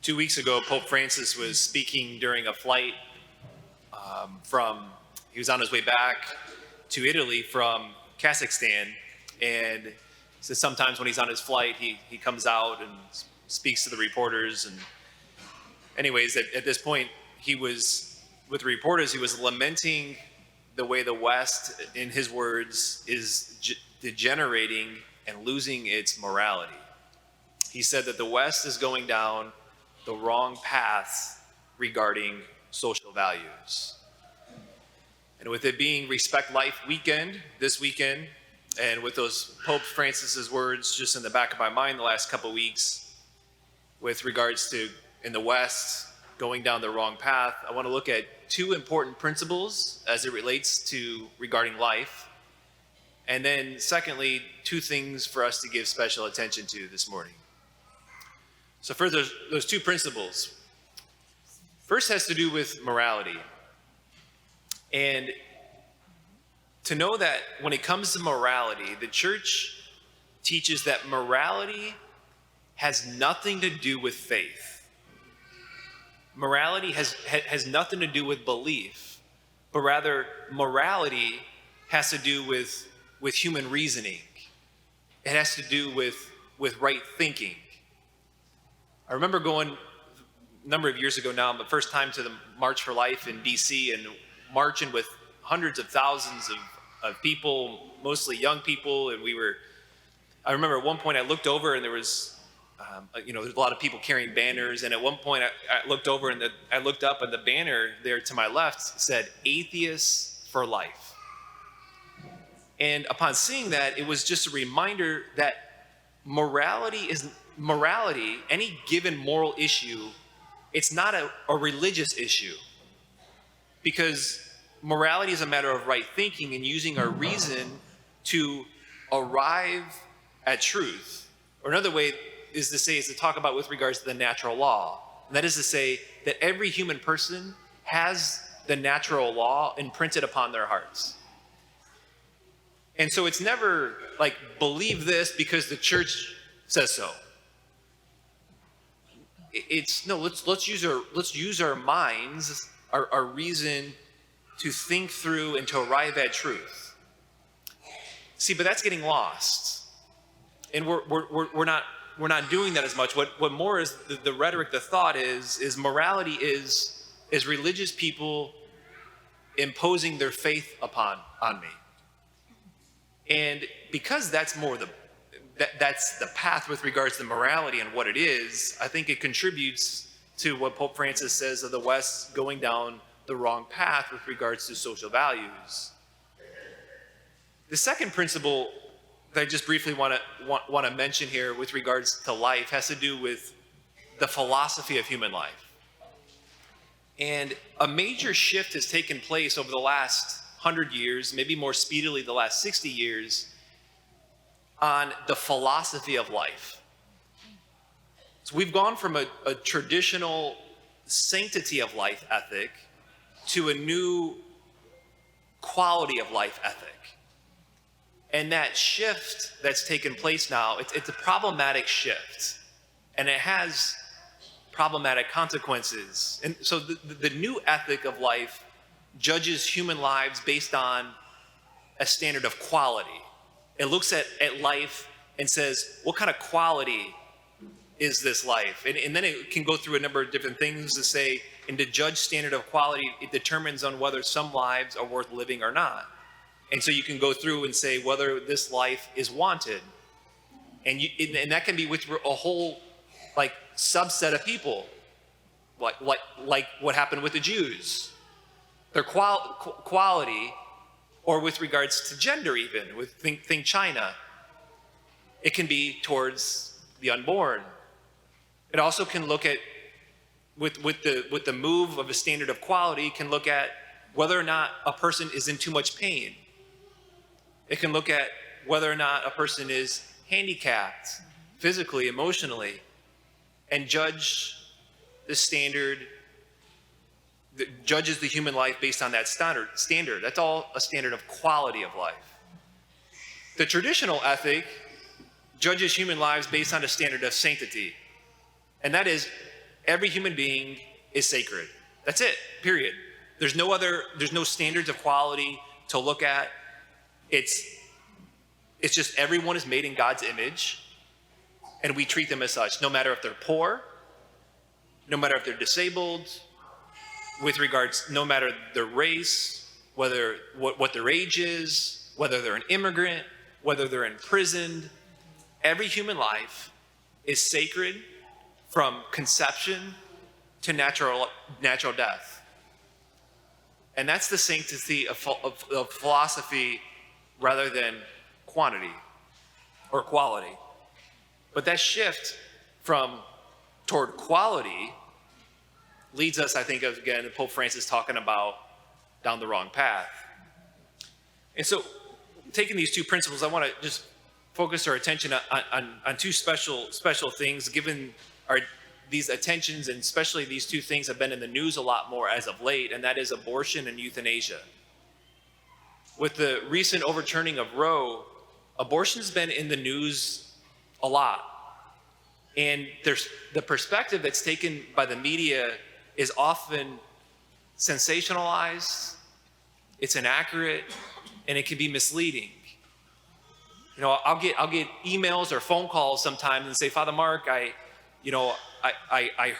2 weeks ago, Pope Francis was speaking during a flight he was on his way back to Italy from Kazakhstan. And so sometimes when he's on his flight, he comes out and speaks to the reporters. And anyways, at this point, with the reporters, he was lamenting the way the West, in his words, is degenerating and losing its morality. He said that the West is going down the wrong path regarding social values. And with it being Respect Life weekend this weekend, and with those Pope Francis's words just in the back of my mind the last couple of weeks with regards to in the West going down the wrong path, I want to look at two important principles as it relates to regarding life. And then secondly, two things for us to give special attention to this morning. So first, those two principles. First has to do with morality. And to know that when it comes to morality, the church teaches that morality has nothing to do with faith. Morality has nothing to do with belief, but rather morality has to do with human reasoning. It has to do with right thinking. I remember going a number of years ago now, the first time to the March for Life in DC, and marching with hundreds of thousands of people, mostly young people. And I remember at one point I looked over and there was, there's a lot of people carrying banners. And at one point I looked over and I looked up and the banner there to my left said, "Atheists for Life." And upon seeing that, it was just a reminder that morality, any given moral issue, it's not a religious issue. Because morality is a matter of right thinking and using our reason to arrive at truth. Or another way is to talk about with regards to the natural law. And that is to say that every human person has the natural law imprinted upon their hearts. And so it's never like, believe this because the church says so. It's no, let's use our minds, our reason to think through and to arrive at truth. See, but that's getting lost, and we're not doing that as much. What more is the rhetoric, the thought is morality is religious people imposing their faith on me, and because that's that's the path with regards to morality and what it is. I think it contributes to what Pope Francis says of the West going down the wrong path with regards to social values. The second principle that I just briefly want to mention here with regards to life has to do with the philosophy of human life. And a major shift has taken place over the last 100 years, maybe more speedily the last 60 years, on the philosophy of life. So we've gone from a traditional sanctity of life ethic to a new quality of life ethic. And that shift that's taken place now, it's a problematic shift. And it has problematic consequences. And so the new ethic of life judges human lives based on a standard of quality. It looks at life and says, what kind of quality is this life? And then it can go through a number of different things to say, and to judge standard of quality, it determines on whether some lives are worth living or not. And so you can go through and say whether this life is wanted. And that can be with a whole subset of people, like what happened with the Jews. Their quality, or with regards to gender even, think China. It can be towards the unborn. It also can look at, with the move of a standard of quality, can look at whether or not a person is in too much pain. It can look at whether or not a person is handicapped physically, emotionally, and judge the standard, that judges the human life based on that standard. That's all a standard of quality of life. The traditional ethic judges human lives based on a standard of sanctity. And that is, Every human being is sacred. That's it, period. There's no standards of quality to look at. It's just everyone is made in God's image, and we treat them as such, no matter if they're poor, no matter if they're disabled, no matter their race, what their age is, whether they're an immigrant, whether they're imprisoned. Every human life is sacred from conception to natural death. And that's the sanctity of philosophy rather than quantity or quality. But that shift toward quality leads us, I think, again, Pope Francis talking about down the wrong path. And so, taking these two principles, I want to just focus our attention on two special things, given these attentions, and especially these two things have been in the news a lot more as of late, and that is abortion and euthanasia. With the recent overturning of Roe, abortion's been in the news a lot. And the perspective that's taken by the media is often sensationalized, it's inaccurate, and it can be misleading. You know, I'll get emails or phone calls sometimes and say, Father Mark, I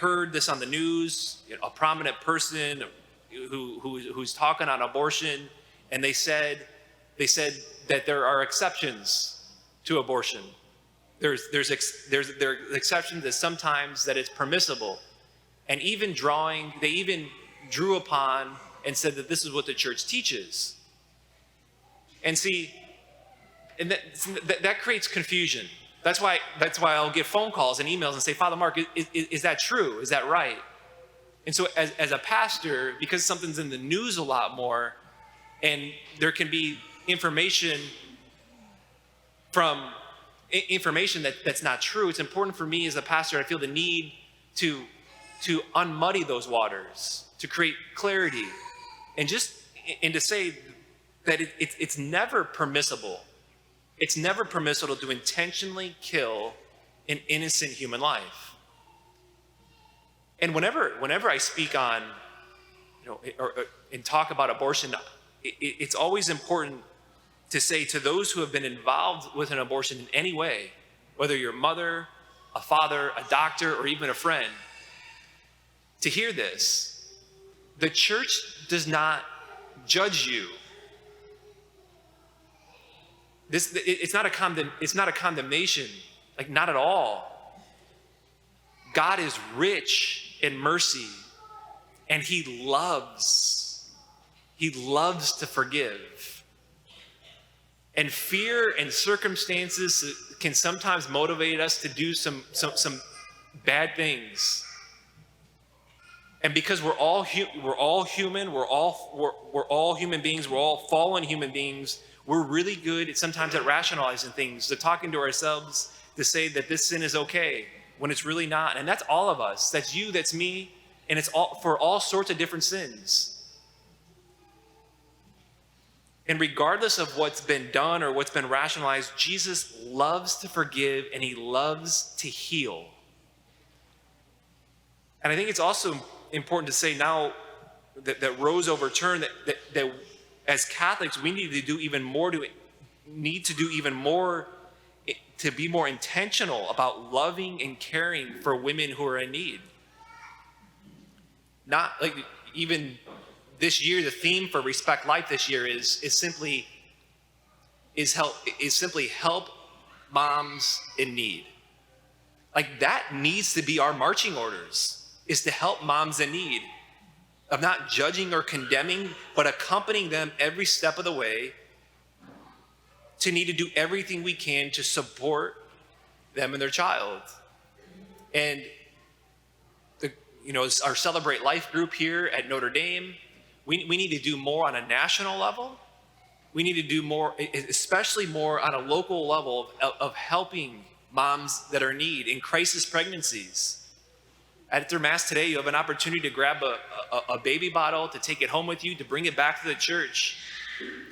heard this on the news, a prominent person who's talking on abortion, and they said that there are exceptions to abortion. There are exceptions that sometimes that it's permissible, and they even drew upon and said that this is what the church teaches. And see, and that creates confusion. That's why I'll get phone calls and emails and say, Father Mark, is that true? Is that right? And so as a pastor, because something's in the news a lot more, and there can be information that's not true, it's important for me as a pastor, I feel the need to unmuddy those waters, to create clarity, and to say that it's never permissible. It's never permissible to intentionally kill an innocent human life. And whenever I speak on, and talk about abortion, it's always important to say to those who have been involved with an abortion in any way, whether you're a mother, a father, a doctor, or even a friend, to hear this: the church does not judge you. It's not a condemnation, like, not at all. God is rich in mercy, and He loves to forgive. And fear and circumstances can sometimes motivate us to do some bad things. And because we're all human, we're all human beings, we're all fallen human beings, we're really good sometimes at rationalizing things, to talking to ourselves to say that this sin is okay when it's really not. And that's all of us. That's you, that's me, and it's all for all sorts of different sins. And regardless of what's been done or what's been rationalized, Jesus loves to forgive and He loves to heal. And I think it's also important to say now that Roe's overturned, that as Catholics, we need to do even more to be more intentional about loving and caring for women who are in need. Not like, even this year, the theme for Respect Life this year is simply help moms in need. Like, that needs to be our marching orders, is to help moms in need, of not judging or condemning, but accompanying them every step of the way, to need to do everything we can to support them and their child. And our Celebrate Life group here at Notre Dame, we need to do more on a national level. We need to do more, especially more on a local level, of helping moms that are in need in crisis pregnancies. After Mass today, you have an opportunity to grab a baby bottle, to take it home with you, to bring it back to the church,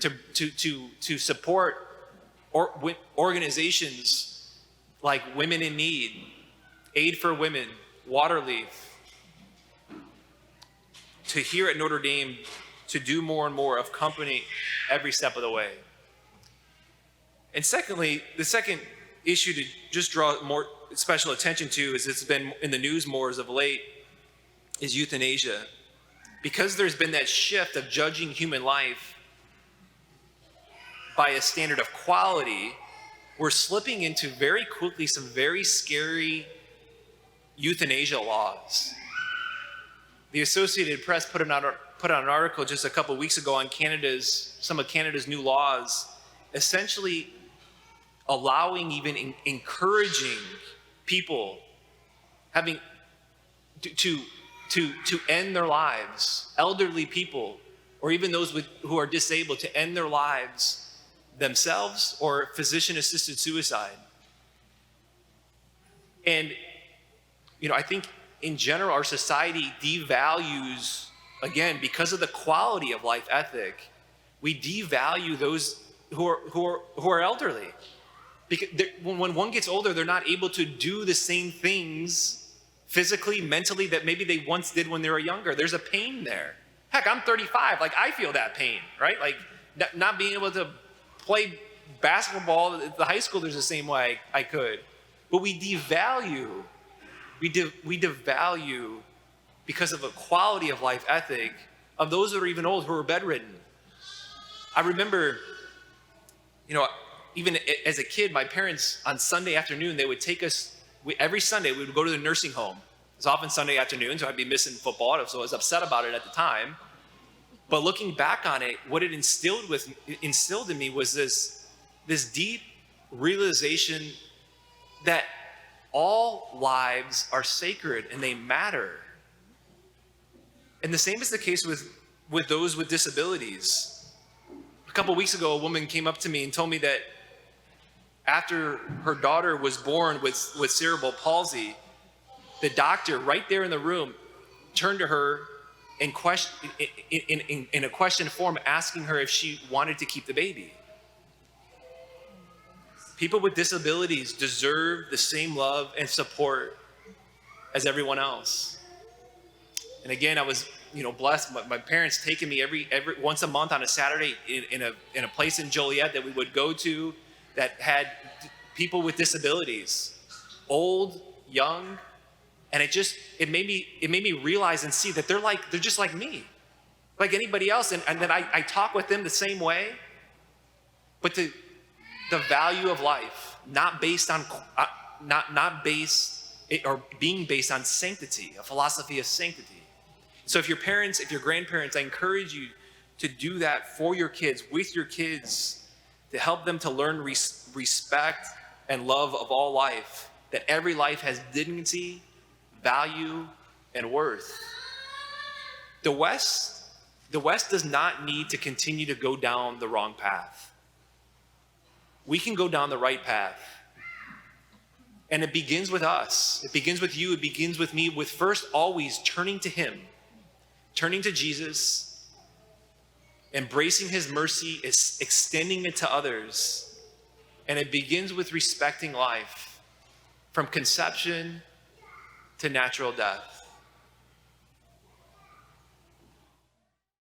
to support organizations like Women in Need, Aid for Women, Waterleaf, to here at Notre Dame to do more and more of company every step of the way. And secondly, the second issue to just draw more special attention to, as it's been in the news more as of late, is euthanasia. Because there's been that shift of judging human life by a standard of quality, we're slipping into very quickly some very scary euthanasia laws. The Associated Press put out an article just a couple weeks ago on some of Canada's new laws, essentially allowing, even encouraging people having to end their lives, elderly people, or even those who are disabled, to end their lives themselves, or physician-assisted suicide. And, I think in general, our society devalues, again, because of the quality of life ethic, we devalue those who are elderly. Because when one gets older, they're not able to do the same things physically, mentally, that maybe they once did when they were younger. There's a pain there. Heck, I'm 35. Like, I feel that pain, right? Like, not being able to play basketball at the high school, there's the same way I could. But we devalue, because of a quality of life ethic of those that are even old, who are bedridden. I remember, even as a kid, my parents on Sunday afternoon, they would take us, every Sunday we would go to the nursing home. It was often Sunday afternoon, so I'd be missing football, so I was upset about it at the time. But looking back on it, what it instilled in me was this deep realization that all lives are sacred and they matter. And the same is the case with those with disabilities. A couple weeks ago, a woman came up to me and told me that after her daughter was born with cerebral palsy, the doctor right there in the room turned to her in a question form, asking her if she wanted to keep the baby. People with disabilities deserve the same love and support as everyone else. And again, I was blessed. My parents taking me every once a month on a Saturday in a place in Joliet that we would go to that had people with disabilities, old, young, and it made me realize and see that they're just like me, like anybody else, and that I talk with them the same way. But the value of life, not based on being based on sanctity, a philosophy of sanctity. So if your grandparents, I encourage you to do that for your kids, with your kids, to help them to learn respect and love of all life, that every life has dignity, value, and worth. The West does not need to continue to go down the wrong path. We can go down the right path. And it begins with us. It begins with you. It begins with me, with first always turning to Him, turning to Jesus, embracing His mercy, extending it to others. And it begins with respecting life from conception to natural death.